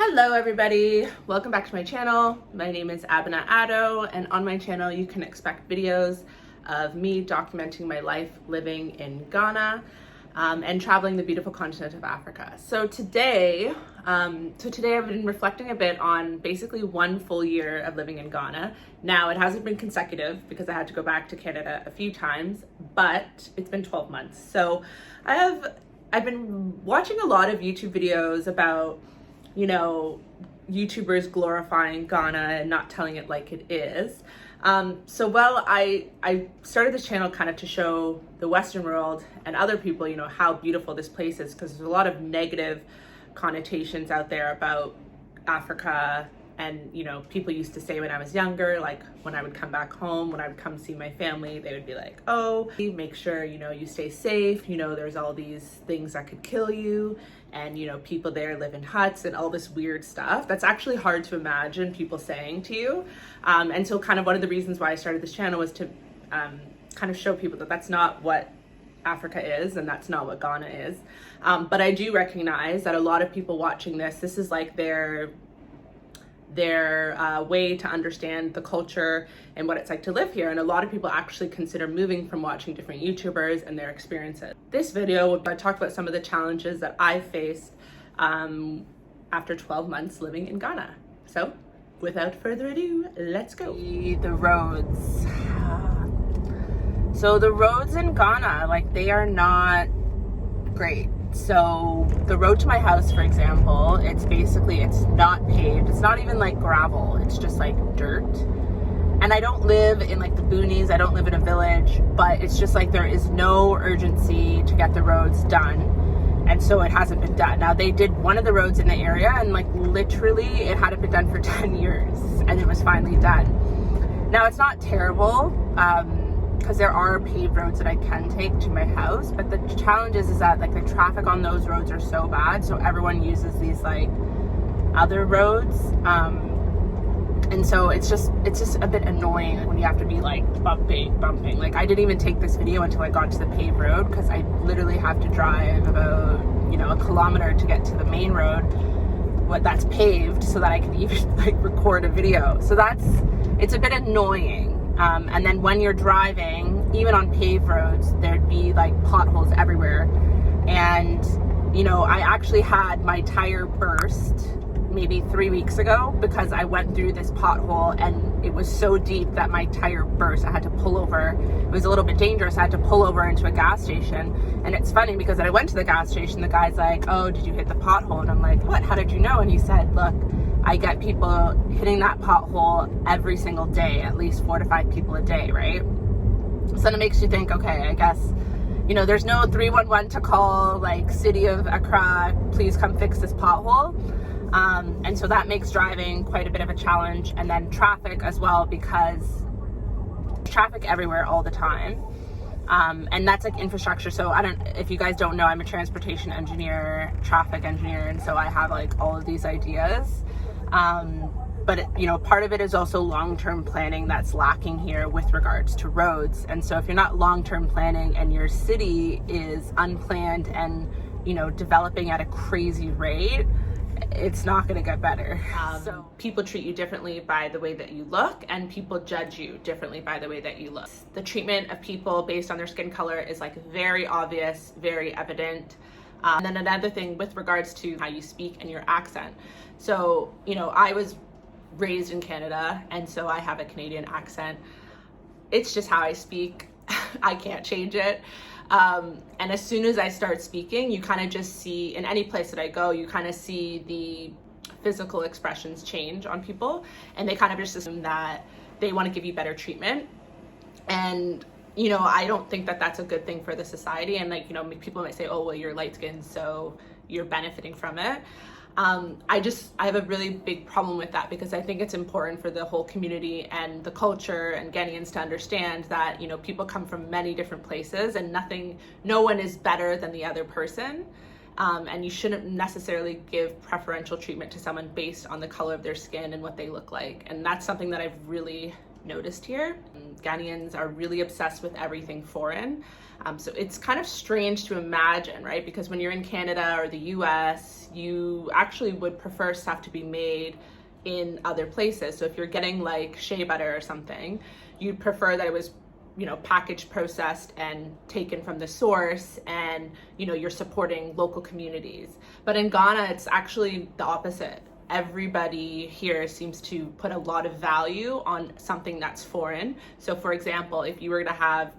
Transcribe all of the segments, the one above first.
Hello everybody, welcome back to my channel. My name is Abena Addo, and on my channel you can expect videos of me documenting my life living in Ghana and traveling the beautiful continent of Africa. So today I've been reflecting a bit on basically 1 full year of living in Ghana. Now it hasn't been consecutive because I had to go back to Canada a few times, but it's been 12 months. So I've been watching a lot of YouTube videos about, you know, YouTubers glorifying Ghana and not telling it like it is. I started this channel kind of to show the Western world and other people, you know, how beautiful this place is, because there's a lot of negative connotations out there about Africa. And, you know, people used to say when I was younger, like when I would come back home, when I would come see my family, they would be like, oh, make sure, you know, you stay safe. You know, there's all these things that could kill you. And, you know, people there live in huts and all this weird stuff. That's actually hard to imagine people saying to you. And so kind of one of the reasons why I started this channel was to kind of show people that that's not what Africa is and that's not what Ghana is. But I do recognize that a lot of people watching this is like their way to understand the culture and what it's like to live here. And a lot of people actually consider moving from watching different YouTubers and their experiences. This video, I talked about some of the challenges that I faced after 12 months living in Ghana. So without further ado, let's go. The roads. So the roads in Ghana, like, they are not great. So the road to my house, for example, it's not paved. It's not even like gravel. It's just like dirt. And I don't live in like the boonies. I don't live in a village, but it's just like there is no urgency to get the roads done. And so it hasn't been done. Now they did one of the roads in the area and like literally it hadn't been done for 10 years and it was finally done. Now it's not terrible, because there are paved roads that I can take to my house, but the challenge is that like the traffic on those roads are so bad, so everyone uses these like other roads, and so it's just a bit annoying when you have to be like bumping. Like I didn't even take this video until I got to the paved road, because I literally have to drive about, you know, 1 kilometer to get to the main road that's paved so that I can even like record a video. So it's a bit annoying. And then when you're driving, even on paved roads, there'd be like potholes everywhere. And, you know, I actually had my tire burst maybe 3 weeks ago because I went through this pothole and it was so deep that my tire burst. I had to pull over. It was a little bit dangerous. I had to pull over into a gas station. And it's funny because I went to the gas station, the guy's like, oh, did you hit the pothole? And I'm like, what? How did you know? And he said, look, I get people hitting that pothole every single day, at least 4 to 5 people a day, right? So then it makes you think, okay, I guess, you know, there's no 311 to call, like, City of Accra, please come fix this pothole. And so that makes driving quite a bit of a challenge. And then traffic as well, because traffic everywhere all the time. And that's like infrastructure. So if you guys don't know, I'm a transportation engineer, traffic engineer, and so I have like all of these ideas. But you know, part of it is also long-term planning that's lacking here with regards to roads. And so if you're not long-term planning and your city is unplanned and, you know, developing at a crazy rate, it's not going to get better. So people treat you differently by the way that you look, and people judge you differently by the way that you look. The treatment of people based on their skin color is like very obvious, very evident. And then another thing with regards to how you speak and your accent. So, you know, I was raised in Canada, and so I have a Canadian accent. It's just how I speak. I can't change it. And as soon as I start speaking, you kind of just see, in any place that I go, you kind of see the physical expressions change on people, and they kind of just assume that they want to give you better treatment. And, you know, I don't think that that's a good thing for the society. And like, you know, people might say, oh, well, you're light skinned, so you're benefiting from it. I have a really big problem with that, because I think it's important for the whole community and the culture and Ghanaians to understand that, you know, people come from many different places and no one is better than the other person. And you shouldn't necessarily give preferential treatment to someone based on the color of their skin and what they look like. And that's something that I've really noticed here. Ghanaians are really obsessed with everything foreign. So it's kind of strange to imagine, right? Because when you're in Canada or the US, you actually would prefer stuff to be made in other places. So if you're getting like shea butter or something, you'd prefer that it was, you know, packaged, processed, and taken from the source, and, you know, you're supporting local communities. But in Ghana, it's actually the opposite. Everybody here seems to put a lot of value on something that's foreign. So for example, if you were to have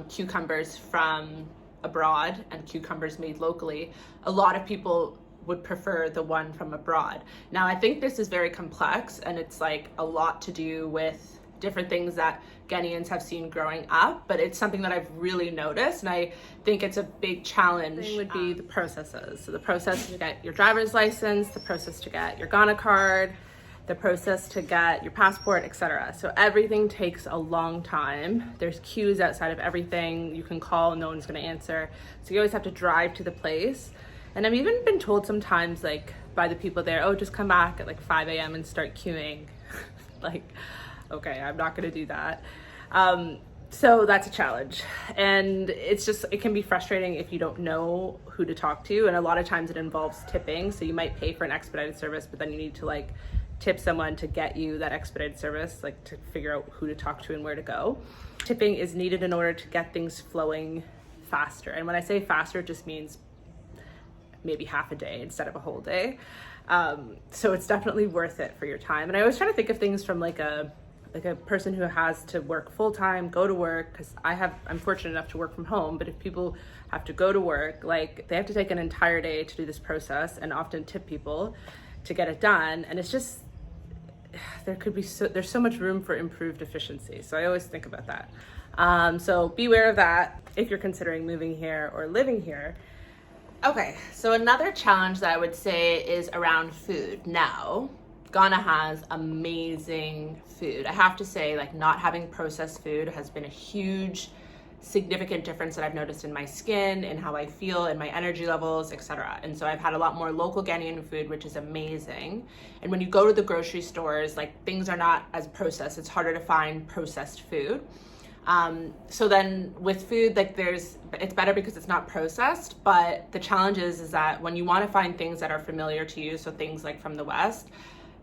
cucumbers from abroad and cucumbers made locally, a lot of people would prefer the one from abroad. Now, I think this is very complex, and it's like a lot to do with different things that Ghanaians have seen growing up, but it's something that I've really noticed, and I think it's a big challenge. The thing would be the processes. So the process to get your driver's license, the process to get your Ghana card, the process to get your passport, etc. So everything takes a long time. There's queues outside of everything. You can call, no one's gonna answer. So you always have to drive to the place. And I've even been told sometimes, like, by the people there, oh, just come back at like 5 a.m. and start queuing. Like, okay, I'm not gonna do that. So that's a challenge. And it's just, it can be frustrating if you don't know who to talk to. And a lot of times it involves tipping. So you might pay for an expedited service, but then you need to like tip someone to get you that expedited service, like to figure out who to talk to and where to go. Tipping is needed in order to get things flowing faster. And when I say faster, it just means maybe half a day instead of a whole day. So it's definitely worth it for your time. And I always try to think of things from like a person who has to work full-time, go to work, because I'm fortunate enough to work from home, but if people have to go to work, like they have to take an entire day to do this process and often tip people to get it done. And it's just, there's so much room for improved efficiency. So I always think about that. So beware of that if you're considering moving here or living here. Okay, so another challenge that I would say is around food. Now, Ghana has amazing food. I have to say, like, not having processed food has been a huge, significant difference that I've noticed in my skin, in how I feel, in my energy levels, etc. And so I've had a lot more local Ghanaian food, which is amazing. And when you go to the grocery stores, like, things are not as processed. It's harder to find processed food. So then with food, like it's better because it's not processed, but the challenge is that when you want to find things that are familiar to you, so things like from the West,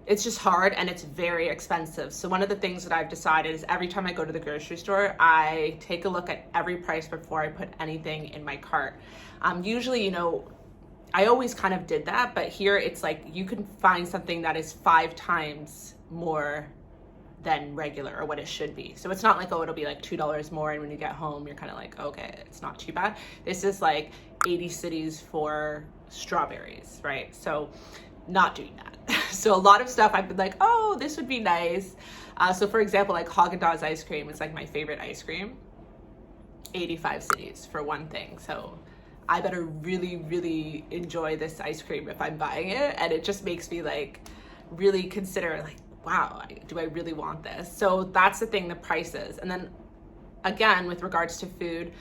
it's just hard and it's very expensive. So one of the things that I've decided is every time I go to the grocery store, I take a look at every price before I put anything in my cart. Usually, you know, I always kind of did that, but here it's like you can find something that is 5 times more than regular or what it should be. So it's not like, oh, it'll be like $2 more, and when you get home you're kind of like, okay, it's not too bad. This is like 80 cities for strawberries, right? So not doing that. So a lot of stuff I've been like, oh, this would be nice. So for example, like Haagen-Dazs ice cream is like my favorite ice cream. 85 cities for one thing. So I better really, really enjoy this ice cream if I'm buying it. And it just makes me like really consider like, wow, do I really want this? So that's the thing, the prices. And then again, with regards to food,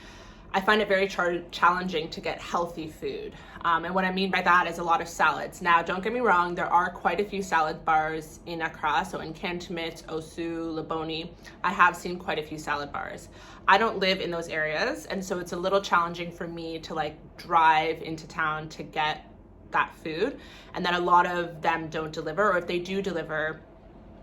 I find it very challenging to get healthy food. And what I mean by that is a lot of salads. Now, don't get me wrong, there are quite a few salad bars in Accra. So in Cantonment, Osu, Leboni, I have seen quite a few salad bars. I don't live in those areas. And so it's a little challenging for me to like drive into town to get that food. And then a lot of them don't deliver, or if they do deliver,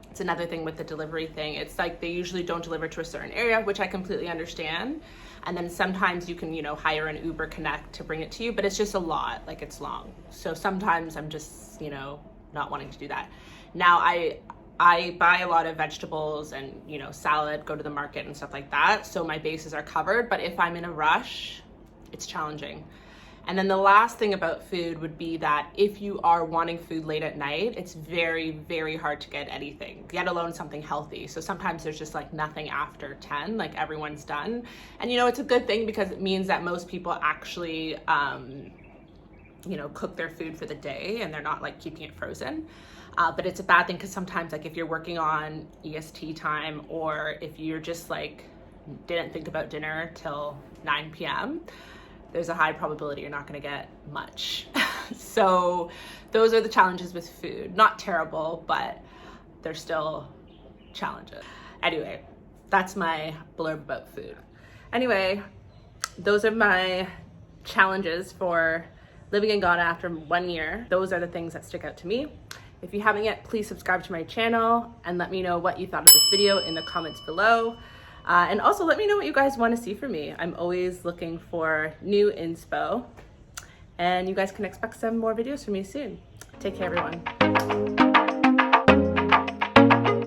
it's another thing with the delivery thing. It's like they usually don't deliver to a certain area, which I completely understand. And then sometimes you can, you know, hire an Uber Connect to bring it to you, but it's just a lot, like it's long. So sometimes I'm just, you know, not wanting to do that. Now I buy a lot of vegetables and, you know, salad, go to the market and stuff like that. So my bases are covered, but if I'm in a rush, it's challenging. And then the last thing about food would be that if you are wanting food late at night, it's very, very hard to get anything, let alone something healthy. So sometimes there's just like nothing after 10, like everyone's done. And you know, it's a good thing because it means that most people actually, you know, cook their food for the day and they're not like keeping it frozen. But it's a bad thing because sometimes like if you're working on EST time, or if you're just like didn't think about dinner till 9 p.m., there's a high probability you're not going to get much. So those are the challenges with food. Not terrible, but they're still challenges. Anyway, that's my blurb about food. Anyway, those are my challenges for living in Ghana after 1 year. Those are the things that stick out to me. If you haven't yet, please subscribe to my channel and let me know what you thought of this video in the comments below. And also let me know what you guys want to see from me. I'm always looking for new inspo, and you guys can expect some more videos from me soon. Take care, everyone.